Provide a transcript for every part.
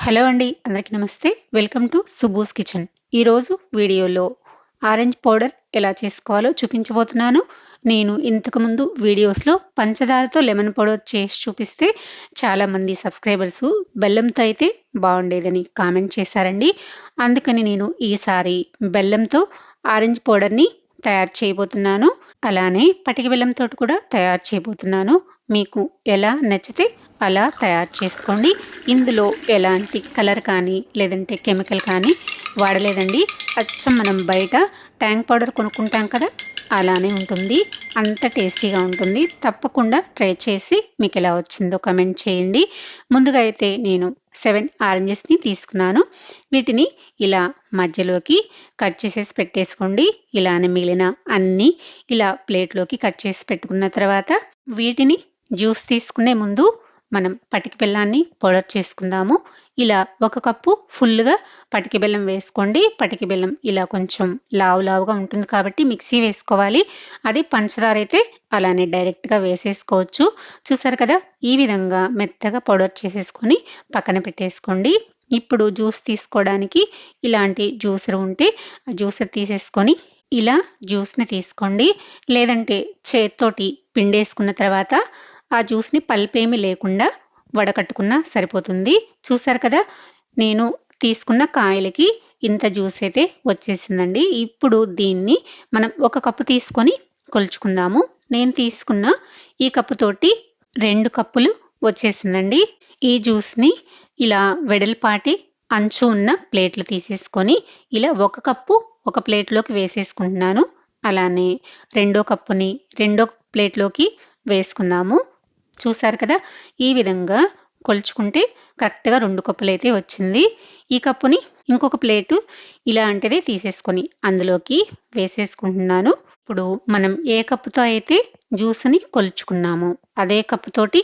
Hello అండి. అందరికీ నమస్తే. Welcome to Subbu's kitchen. ఈరోజు వీడియోలో ఆరెంజ్ పౌడర్ ఎలా చేసుకోవాలో చూపించబోతున్నాను. నేను ఇంతకుముందు వీడియోస్‌లో పంచదారతో లెమన్ పౌడర్ చేసి చూపిస్తే చాలామంది సబ్స్క్రైబర్స్ బెల్లంతో అయితే బాగుండేదని కామెంట్ చేశారండి. అందుకని నేను ఈసారి బెల్లంతో ఆరెంజ్ పౌడర్‌ని తయారు చేయబోతున్నాను. అలానే పటిక బెల్లంతో కూడా తయారు చేయబోతున్నాను. మీకు ఎలా నచ్చితే అలా తయారు చేసుకోండి. ఇందులో ఎలాంటి కలర్ కానీ లేదంటే కెమికల్ కానీ వాడలేదండి. అచ్చం మనం బయట ట్యాంక్ పౌడర్ కొనుక్కుంటాం కదా, అలానే ఉంటుంది. అంత టేస్టీగా ఉంటుంది. తప్పకుండా ట్రై చేసి మీకు ఎలా వచ్చిందో కమెంట్ చేయండి. ముందుగా అయితే నేను 7 ఆరెంజెస్ని తీసుకున్నాను. వీటిని ఇలా మధ్యలోకి కట్ చేసేసి పెట్టేసుకోండి. ఇలానే మిగిలిన అన్నీ ఇలా ప్లేట్లోకి కట్ చేసి పెట్టుకున్న తర్వాత వీటిని జ్యూస్ తీసుకునే ముందు మనం పటిక బెల్లాన్ని పౌడర్ చేసుకుందాము. ఇలా 1 కప్పు ఫుల్గా పటిక బెల్లం వేసుకోండి. పటిక బెల్లం ఇలా కొంచెం లావుగా ఉంటుంది కాబట్టి మిక్సీ వేసుకోవాలి. అదే పంచదార అయితే అలానే డైరెక్ట్గా వేసేసుకోవచ్చు. చూసారు కదా, ఈ విధంగా మెత్తగా పౌడర్ చేసేసుకొని పక్కన పెట్టేసుకోండి. ఇప్పుడు జ్యూస్ తీసుకోవడానికి ఇలాంటి జ్యూసర్ ఉంటే ఆ జ్యూసర్ తీసేసుకొని ఇలా జ్యూస్ని తీసుకోండి. లేదంటే చేత్తోటి పిండేసుకున్న తర్వాత ఆ జ్యూస్ని పల్పేమీ లేకుండా వడకట్టుకున్నా సరిపోతుంది. చూసారు కదా, నేను తీసుకున్న కాయలకి ఇంత జ్యూస్ అయితే వచ్చేసిందండి. ఇప్పుడు దీన్ని మనం 1 కప్పు తీసుకొని కొలుచుకుందాము. నేను తీసుకున్న ఈ కప్పుతోటి 2 కప్పులు వచ్చేసిందండి. ఈ జ్యూస్ని ఇలా వెడల్పాటి అంచు ఉన్న ప్లేట్లు తీసేసుకొని ఇలా 1 కప్పు ఒక ప్లేట్లోకి వేసేసుకుంటున్నాను. అలానే రెండో కప్పుని రెండో ప్లేట్లోకి వేసుకుందాము. చూసారు కదా, ఈ విధంగా కొలుచుకుంటే కరెక్ట్గా 2 కప్పులు అయితే వచ్చింది. ఈ కప్పుని ఇంకొక ప్లేటు ఇలాంటిదే తీసేసుకొని అందులోకి వేసేసుకుంటున్నాను. ఇప్పుడు మనం ఏ కప్పుతో అయితే జ్యూస్ని కొలుచుకున్నాము అదే కప్పుతోటి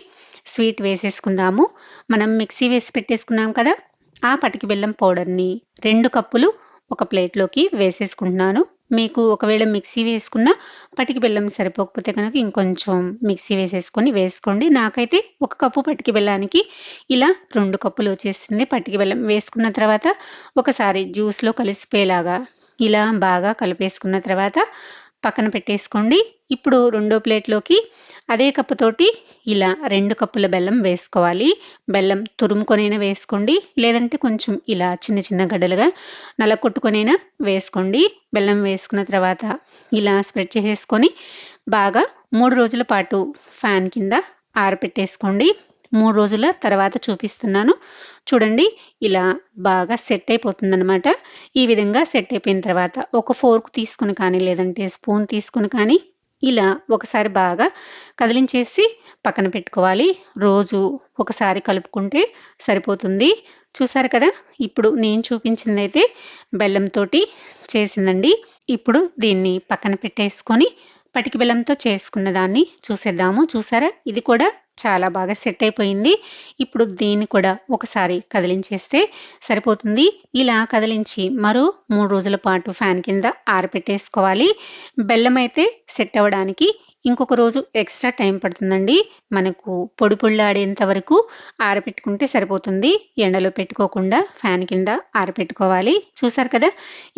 స్వీట్ వేసేసుకుందాము. మనం మిక్సీ వేసి పెట్టేసుకున్నాం కదా, ఆ పటిక బెల్లం పౌడర్ని 2 కప్పులు ఒక ప్లేట్లోకి వేసేసుకుంటున్నాను. మీకు ఒకవేళ మిక్సీ వేసుకున్న పటిక బెల్లం సరిపోకపోతే కనుక ఇంకొంచెం మిక్సీ వేసుకోండి. నాకైతే 1 కప్పు పటిక బెల్లానికి ఇలా 2 కప్పులు వచ్చేసింది. పటిక బెల్లం వేసుకున్న తర్వాత ఒకసారి జ్యూస్లో కలిసిపోయేలాగా ఇలా బాగా కలిపేసుకున్న తర్వాత పక్కన పెట్టేసుకోండి. ఇప్పుడు రెండో ప్లేట్లోకి అదే కప్పుతోటి ఇలా 2 కప్పుల బెల్లం వేసుకోవాలి. బెల్లం తురుముకొనైనా వేసుకోండి, లేదంటే కొంచెం ఇలా చిన్న గడ్డలుగా నలకొట్టుకొనైనా వేసుకోండి. బెల్లం వేసుకున్న తర్వాత ఇలా స్ప్రెడ్ చేసేసుకొని బాగా 3 రోజుల పాటు ఫ్యాన్ కింద ఆరబెట్టేసుకోండి. 3 రోజుల తర్వాత చూపిస్తున్నాను. చూడండి, ఇలా బాగా సెట్ అయిపోతుందనమాట. ఈ విధంగా సెట్ అయిపోయిన తర్వాత ఒక ఫోర్క్ తీసుకుని కానీ లేదంటే స్పూన్ తీసుకుని కానీ ఇలా ఒకసారి బాగా కదిలించేసి పక్కన పెట్టుకోవాలి. రోజు ఒకసారి కలుపుకుంటే సరిపోతుంది. చూసారు కదా, ఇప్పుడు నేను చూపించిందైతే బెల్లంతో చేసిందండి. ఇప్పుడు దీన్ని పక్కన పెట్టేసుకొని పటిక బెల్లంతో చేసుకున్న దాన్ని చూసేద్దాము. చూసారా, ఇది కూడా చాలా బాగా సెట్ అయిపోయింది. ఇప్పుడు దీన్ని కూడా ఒకసారి కదిలించేస్తే సరిపోతుంది. ఇలా కదిలించి మరో 3 రోజుల పాటు ఫ్యాన్ కింద ఆరబెట్టేసుకోవాలి. బెల్లం అయితే సెట్ అవ్వడానికి ఇంకొక రోజు ఎక్స్ట్రా టైం పడుతుందండి. మనకు పొడి పొడిలాడేంత వరకు ఆరబెట్టుకుంటే సరిపోతుంది. ఎండలో పెట్టుకోకుండా ఫ్యాన్ కింద ఆరబెట్టుకోవాలి. చూసారు కదా,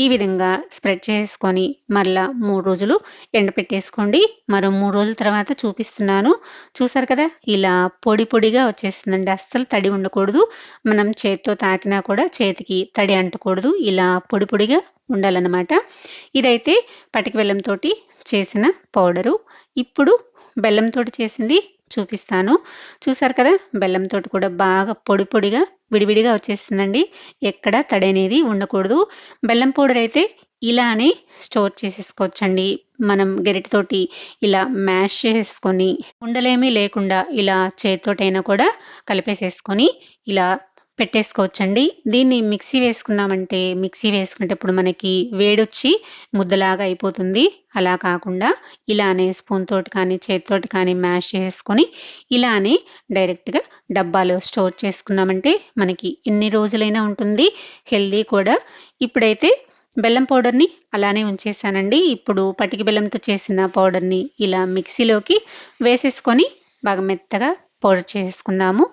ఈ విధంగా స్ప్రెడ్ చేసుకొని మళ్ళా 3 రోజులు ఎండపెట్టేసుకోండి. మరో 3 రోజుల తర్వాత చూపిస్తున్నాను. చూసారు కదా, ఇలా పొడిగా వచ్చేస్తుందండి. అస్సలు తడి ఉండకూడదు. మనం చేతితో తాకినా కూడా చేతికి తడి అంటకూడదు. ఇలా పొడిగా ఉండాలన్నమాట. ఇదైతే పటిక బెల్లంతో చేసిన పౌడరు. ఇప్పుడు బెల్లంతో చేసింది చూపిస్తాను. చూసారు కదా, బెల్లంతో కూడా బాగా పొడిగా విడివిడిగా వచ్చేసిందండి. ఎక్కడ తడి అనేది ఉండకూడదు. బెల్లం పౌడర్ అయితే ఇలానే స్టోర్ చేసేసుకోవచ్చండి. మనం గరిటెతోటి ఇలా మ్యాష్ చేసుకొని ఉండలేమీ లేకుండా ఇలా చేతితోటైనా కూడా కలిపేసేసుకొని ఇలా పెట్టేసుకోవచ్చండి. దీన్ని మిక్సీ వేసుకునేటప్పుడు మనకి వేడొచ్చి ముద్దలాగా అయిపోతుంది. అలా కాకుండా ఇలానే స్పూన్ తోటి కానీ చేతితోటి కానీ మ్యాష్ చేసుకొని ఇలానే డైరెక్ట్గా డబ్బాలో స్టోర్ చేసుకున్నామంటే మనకి ఎన్ని రోజులైనా ఉంటుంది. హెల్దీ కూడా. ఇప్పుడైతే బెల్లం పౌడర్ని అలానే ఉంచేసానండి. ఇప్పుడు పటిక బెల్లంతో చేసిన పౌడర్ని ఇలా మిక్సీలోకి వేసేసుకొని బాగా మెత్తగా పౌడర్ చేసుకుందాము.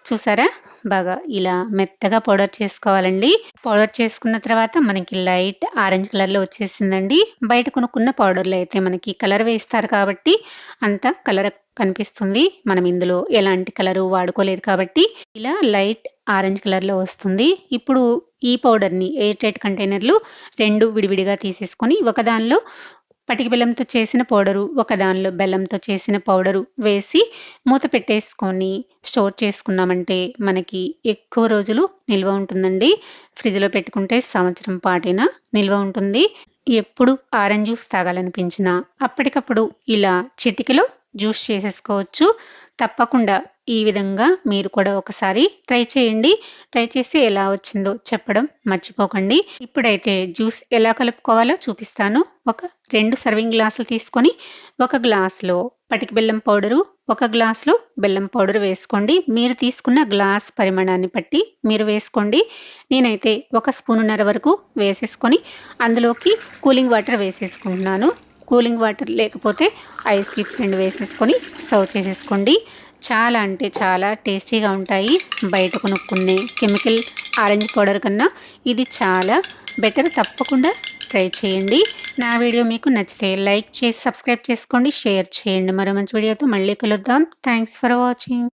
చూసారా? బాగా ఇలా మెత్తగా పౌడర్ చేసుకోవాలండి. పౌడర్ చేసుకున్న తర్వాత మనకి లైట్ ఆరెంజ్ కలర్‌లో వచ్చేసిందండి. బయట కొనుక్కున్న పౌడర్‌లో అయితే మనకి కలర్ వేస్తారు కాబట్టి అంత కలర్ కనిపిస్తుంది. మనం ఇందులో ఎలాంటి కలరు వాడుకోలేదు కాబట్టి ఇలా లైట్ ఆరెంజ్ కలర్‌లో వస్తుంది. ఇప్పుడు ఈ పౌడర్‌ని ఎయిర్ టైట్ కంటైనర్‌లు 2 విడివిడిగా తీసేసుకొని ఒకదానిలో పటిక బెల్లంతో చేసిన పౌడరు, ఒకదానిలో బెల్లంతో చేసిన పౌడరు వేసి మూత పెట్టేసుకొని స్టోర్ చేసుకున్నామంటే మనకి ఎక్కువ రోజులు నిల్వ ఉంటుందండి. ఫ్రిడ్జ్‌లో పెట్టుకుంటే సంవత్సరం పాటైనా నిల్వ ఉంటుంది. ఎప్పుడు ఆరెంజ్ జ్యూస్ తాగాలనిపించినా అప్పటికప్పుడు ఇలా చిటికెలో జ్యూస్ చేసేసుకోవచ్చు. తప్పకుండా ఈ విధంగా మీరు కూడా ఒకసారి ట్రై చేయండి. ట్రై చేసి ఎలా వచ్చిందో చెప్పడం మర్చిపోకండి. ఇప్పుడైతే జ్యూస్ ఎలా కలుపుకోవాలో చూపిస్తాను. ఒక 2 సర్వింగ్ గ్లాసులు తీసుకొని ఒక గ్లాస్‌లో పటిక బెల్లం పౌడరు, ఒక గ్లాస్‌లో బెల్లం పౌడర్ వేసుకోండి. మీరు తీసుకున్న గ్లాస్ పరిమాణాన్ని బట్టి మీరు వేసుకోండి. నేనైతే 1 స్పూనున్నర వరకు వేసేసుకొని అందులోకి కూలింగ్ వాటర్ వేసేసుకుంటున్నాను. కూలింగ్ వాటర్ లేకపోతే ఐస్ క్యూబ్స్ 2 వేసేసుకొని సర్వ్ చేసేసుకోండి. చాలా అంటే చాలా టేస్టీగా ఉంటాయి. బయట కొనుక్కునే కెమికల్ ఆరెంజ్ పౌడర్ కన్నా ఇది చాలా బెటర్. తప్పకుండా ట్రై చేయండి. నా వీడియో మీకు నచ్చితే లైక్ చేసి సబ్స్క్రైబ్ చేసుకోండి, షేర్ చేయండి. మరో మంచి వీడియోతో మళ్ళీ కలుద్దాం. Thanks for watching.